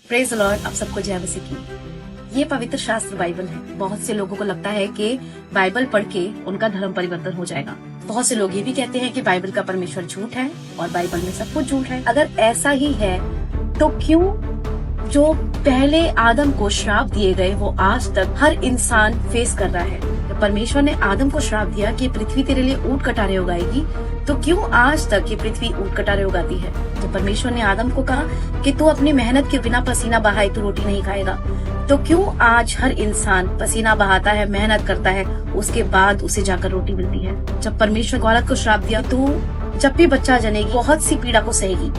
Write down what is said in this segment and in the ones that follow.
Praise the Lord. आप सबको जय मसीह की। ये पवित्र शास्त्र बाइबल है। बहुत से लोगों को लगता है कि बाइबल पढ़ के उनका धर्म परिवर्तन हो जाएगा। बहुत से लोग ये भी कहते हैं कि बाइबल का परमेश्वर झूठ है और बाइबल में सब कुछ झूठ है। अगर ऐसा ही है तो क्यों जो पहले आदम को श्राप दिए गए वो आज तक हर इंसान फेस कर रहा है? तो परमेश्वर ने आदम को श्राप दिया कि पृथ्वी तेरे लिए ऊंट कटारे उगाएगी, तो क्यों आज तक ये पृथ्वी ऊंट कटारे उगाती है? तो परमेश्वर ने आदम को कहा कि तू अपनी मेहनत के बिना पसीना बहाए तू रोटी नहीं खाएगा, तो क्यों आज हर इंसान पसीना बहाता है, मेहनत करता है, उसके बाद उसे जाकर रोटी मिलती है? जब परमेश्वर को औरत को श्राप दिया तू जब भी बच्चा जनेगी बहुत सी पीड़ा को सहेगी,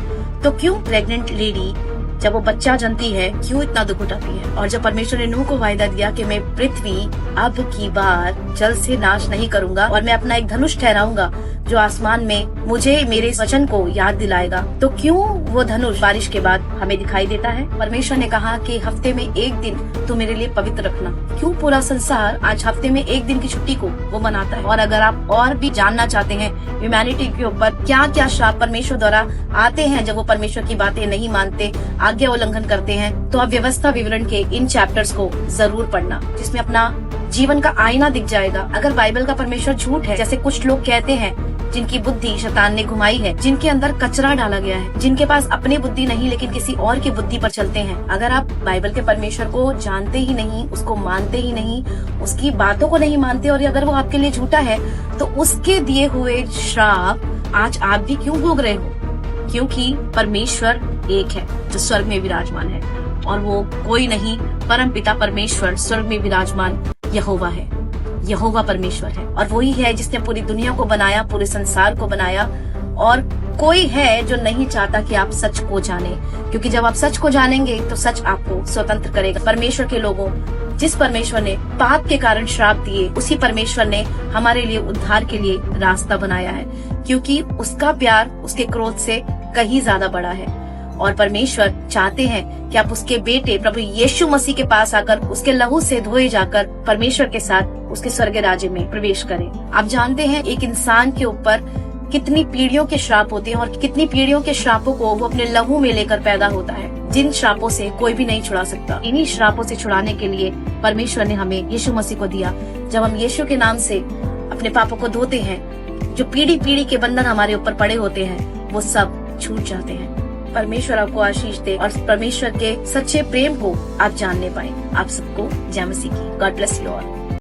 तो क्यों प्रेग्नेंट लेडी जब वो बच्चा जनती है क्यों इतना दुख उठाती है? और जब परमेश्वर ने नूह को वायदा दिया कि मैं पृथ्वी अब की बार जल से नाश नहीं करूंगा और मैं अपना एक धनुष ठहराऊंगा जो आसमान में मुझे मेरे वचन को याद दिलाएगा, तो क्यों वो धनुष बारिश के बाद हमें दिखाई देता है? परमेश्वर ने कहा कि हफ्ते में एक दिन तू मेरे लिए पवित्र रखना। क्यों पूरा संसार आज हफ्ते में एक दिन की छुट्टी को वो मनाता है? और अगर आप और भी जानना चाहते हैं ह्यूमैनिटी के ऊपर क्या क्या श्राप परमेश्वर द्वारा आते हैं जब वो परमेश्वर की बातें नहीं मानते, आज्ञा उल्लंघन करते हैं, तो आप व्यवस्था विवरण के इन चैप्टर्स को जरूर पढ़ना, जिसमें अपना जीवन का आईना दिख जाएगा। अगर बाइबल का परमेश्वर झूठ है, जैसे कुछ लोग कहते हैं, जिनकी बुद्धि शैतान ने घुमाई है, जिनके अंदर कचरा डाला गया है, जिनके पास अपनी बुद्धि नहीं लेकिन किसी और की बुद्धि पर चलते हैं, अगर आप बाइबल के परमेश्वर को जानते ही नहीं, उसको मानते ही नहीं, उसकी बातों को नहीं मानते, और अगर वो आपके लिए झूठा है, तो उसके दिए हुए श्राप आज आप भी क्यों भोग रहे हो? क्योंकि परमेश्वर एक है जो स्वर्ग में विराजमान है, और वो कोई नहीं, परम पिता परमेश्वर स्वर्ग में विराजमान यहोवा है। यहोवा परमेश्वर है, और वही है जिसने पूरी दुनिया को बनाया, पूरे संसार को बनाया। और कोई है जो नहीं चाहता कि आप सच को जाने, क्योंकि जब आप सच को जानेंगे तो सच आपको स्वतंत्र करेगा। परमेश्वर के लोगों, जिस परमेश्वर ने पाप के कारण श्राप दिए, उसी परमेश्वर ने हमारे लिए उद्धार के लिए रास्ता बनाया है, क्योंकि उसका प्यार उसके क्रोध से कहीं ज्यादा बड़ा है। और परमेश्वर चाहते हैं कि आप उसके बेटे प्रभु यीशु मसीह के पास आकर उसके लहू से धोए जाकर परमेश्वर के साथ उसके स्वर्ग राज्य में प्रवेश करें। आप जानते हैं एक इंसान के ऊपर कितनी पीढ़ियों के श्राप होते हैं, और कितनी पीढ़ियों के श्रापों को वो अपने लहू में लेकर पैदा होता है, जिन श्रापों से कोई भी नहीं छुड़ा सकता। इन्हीं श्रापों से छुड़ाने के लिए परमेश्वर ने हमें यीशु मसीह को दिया। जब हम यीशु के नाम से अपने पापों को धोते हैं, जो पीढ़ी पीढ़ी के बंधन हमारे ऊपर पड़े होते हैं वो सब छूट जाते हैं। परमेश्वर आपको आशीष दे और परमेश्वर के सच्चे प्रेम को आप जानने पाए। आप सबको जय मसीह की। God bless you all.